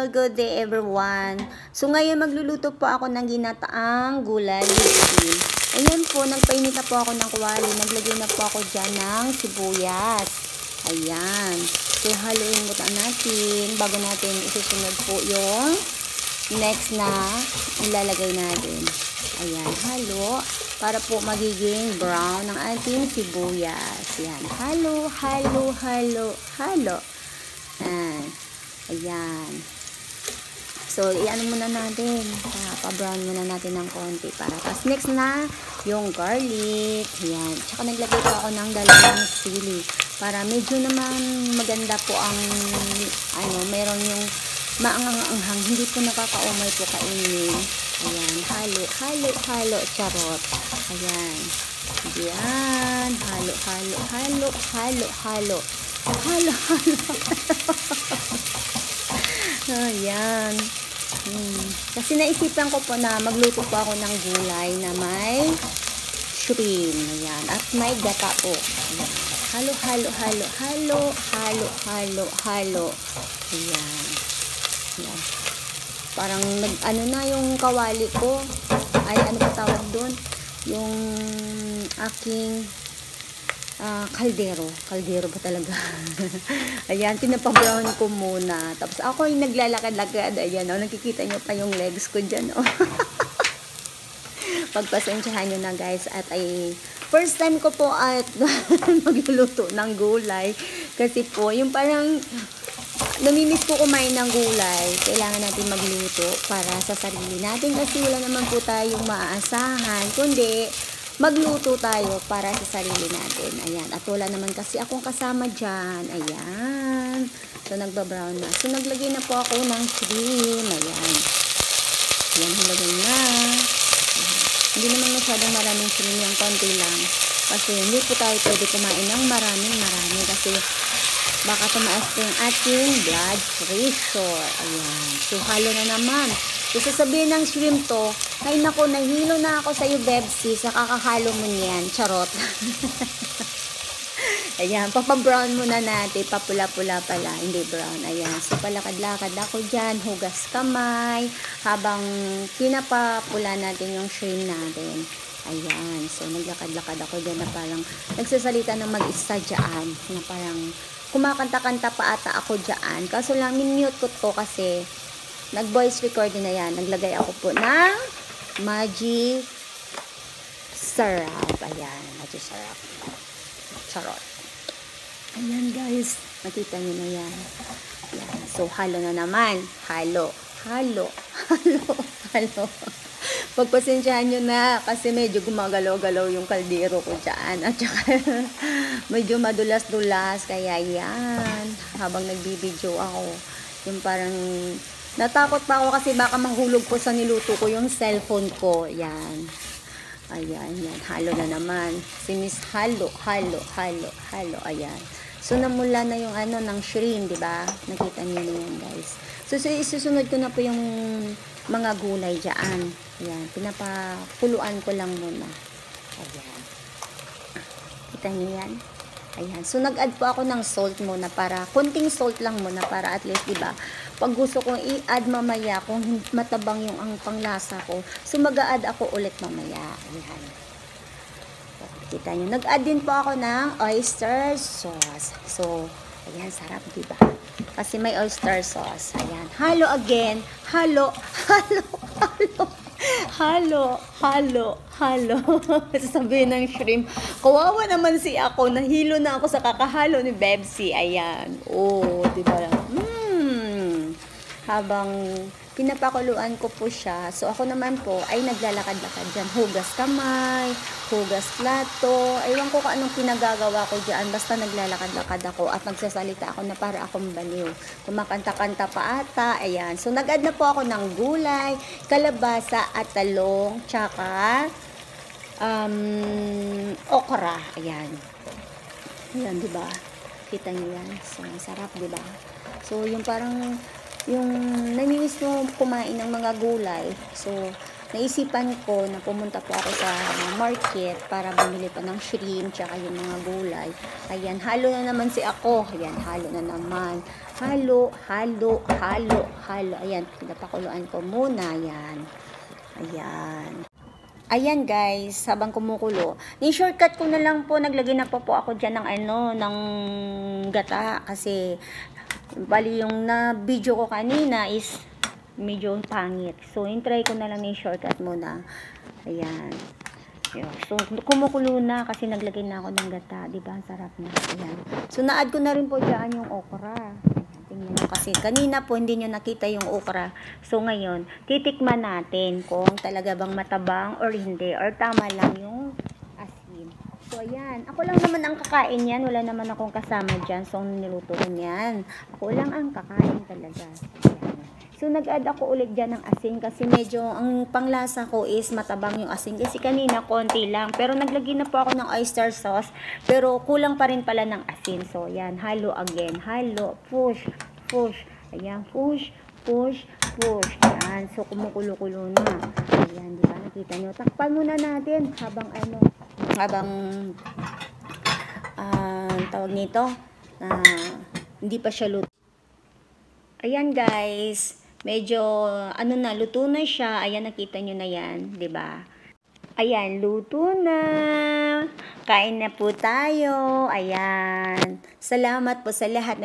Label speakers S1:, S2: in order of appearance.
S1: good day everyone. So ngayon magluluto po ako ng ginataang gulay with shrimp. Ayan po, nagpainit na po ako ng kawali. Naglagay na po ako dyan ng sibuyas. Ayan. So haluin muna natin bago natin isusunod po yung next na ilalagay natin. Ayan, halo para po magiging brown ng ating sibuyas. Ayan, halo, halo, halo, halo. Ayan. So, iyan muna natin. Pa-brown muna natin ng konti para. Tapos, next na, yung garlic. Ayan. Tsaka, naglagay po ako ng dalawang sili. Para medyo naman maganda po ang, meron yung maangang-anghang. Hindi po nakakaumay po kainin. Ayan. Halo, halo, halo. Charot. Ayan. Ayan. Halo, halo, halo, halo, halo. Halo, halo, ayan. Kasi naisipan ko po na magluto po ako ng gulay na may shrimp. Ayan. At may gata po. Ayan. Halo, halo, halo, halo, halo, halo, halo. Ayan. Ayan. Parang na yung kawali ko. Ay, ano ba tawag doon? Yung aking kaldero ba talaga? Ayan, pinapa-brown ko muna. Tapos ako ay naglalakad-lakad. Ayan, nakikita nyo pa yung legs ko dyan. Pagpasensyahan nyo na guys. At ay, first time ko po at magluluto ng gulay. Kasi po, yung parang namimiss po kumain ng gulay. Kailangan natin magluto para sa sarili natin. Kasi wala naman po tayong maaasahan. Kundi, magluto tayo para sa sarili natin. Ayan. At wala naman kasi akong kasama dyan. Ayan. So, nagbabrown na. So, naglagay na po ako ng shrimp. Ayan. Ayan, nilagay na. Ayan. Hindi naman masyadong maraming shrimp. Yung konti lang. Kasi hindi po tayo pwede kumain ng marami. Kasi baka tumaas po yung ating blood pressure. Ayan. So, halo na naman. So, sasabihin ng shrimp to, ay nako, nahilo na ako sa iyo, Bebsi, sa kakahalo mo niyan. Charot. Ayan, papabrown muna natin. Papula-pula pala, hindi brown. Ayan, so palakad-lakad ako dyan, hugas kamay, habang pinapapula natin yung shrimp natin. Ayan, so naglakad-lakad ako dyan na parang nagsasalita ng mag-isa dyan, na parang kumakanta-kanta pa ata ako dyan. Kaso lang, minute ko to kasi nag-voice recording na yan. Naglagay ako po ng Magic Syrup. Ayan, Magic Syrup. Charot. Ayan guys, nakita nyo na yan. Ayan. So, halo na naman. Halo, halo, halo, halo. Pagpasensyahan nyo na kasi medyo gumagalaw-galaw yung kaldero ko dyan. At saka medyo madulas-dulas. Kaya yan, habang nagbibideo ako, yung parang natakot pa ako kasi baka mahulog po sa niluto ko yung cellphone ko. Yan. Ayan, yan. Halo na naman. Sinis halo, halo, halo, halo. Ayan. So, namula na yung ng shrimp, diba? Nakita niyo na yan, guys. So, isusunod ko na po yung mga gulay dyan. Ayan. Pinapakuluan ko lang muna. Ayan. Kita niyo yan? Ayan. So, nag-add po ako ng salt muna para, kunting salt lang muna para at least, diba? Pag gusto kong i-add mamaya, kung matabang yung ang panglasa ko, so mag-a-add ako ulit mamaya. Ayan. Kita nyo. Nag-add din po ako ng oyster sauce. So, ayan, sarap, diba? Kasi may oyster sauce. Ayan. Halo again. Halo, halo, halo. Halo, halo, halo. Sasabihin ng shrimp, kawawa naman si ako, nahilo na ako sa kakahalo ni Bebsi. Ayan. Oh, diba? Habang pinapakuluan ko po siya. So, ako naman po ay naglalakad-lakad dyan. Hugas kamay, hugas plato. Ewan ko kung anong pinagagawa ko dyan. Basta naglalakad-lakad ako at nagsasalita ako na para akong baliw. Kumakanta-kanta pa ata. Ayan. So, nag-add na po ako ng gulay, kalabasa at talong, tsaka okra. Ayan. Ayan, diba? Kita niyo yan. So, sarap, diba? So, yung parang yung namimiss mo kumain ng mga gulay. So, naisipan ko na pumunta po ako sa market para bumili pa ng shrimp tsaka yung mga gulay. Ayan, halo na naman si ako. Ayan, halo na naman. Halo. Ayan, pinapakuluan ko muna. Ayan guys, habang kumukulo, ni-shortcut ko na lang po, naglagay na po ako dyan ng gata kasi bali yung na video ko kanina is medyo pangit. So, try ko na lang ni-shortcut muna. Ayan. So, kumukulo na kasi naglagay na ako ng gata. Diba? Ang sarap na. Ayan. So, na-add ko na rin po dyan yung okra. Tingnan nyo kasi kanina po hindi nyo nakita yung okra. So ngayon, titikman natin kung talaga bang matabang or hindi, or tama lang yung asin. So ayan, ako lang naman ang kakain yan, wala naman akong kasama dyan. So niluto ko yan, ako lang ang kakain talaga. Ayan. So nag-add ako ulit dyan ng asin kasi medyo ang panglasa ko is matabang yung asin. Kasi kanina konti lang, pero naglagay na po ako ng oyster sauce, pero kulang pa rin pala ng asin. So yan, halo again, halo, push. Ayan, push. Ayan, so kumukulo-kulo na. Ayan, di ba? Nakita nyo. Takpan muna natin habang tawag nito, hindi pa siya luto. Ayan guys, medyo luto na siya. Ayan, nakita nyo na yan, di ba? Ayan, luto na. Kain na po tayo. Ayan. Salamat po sa lahat.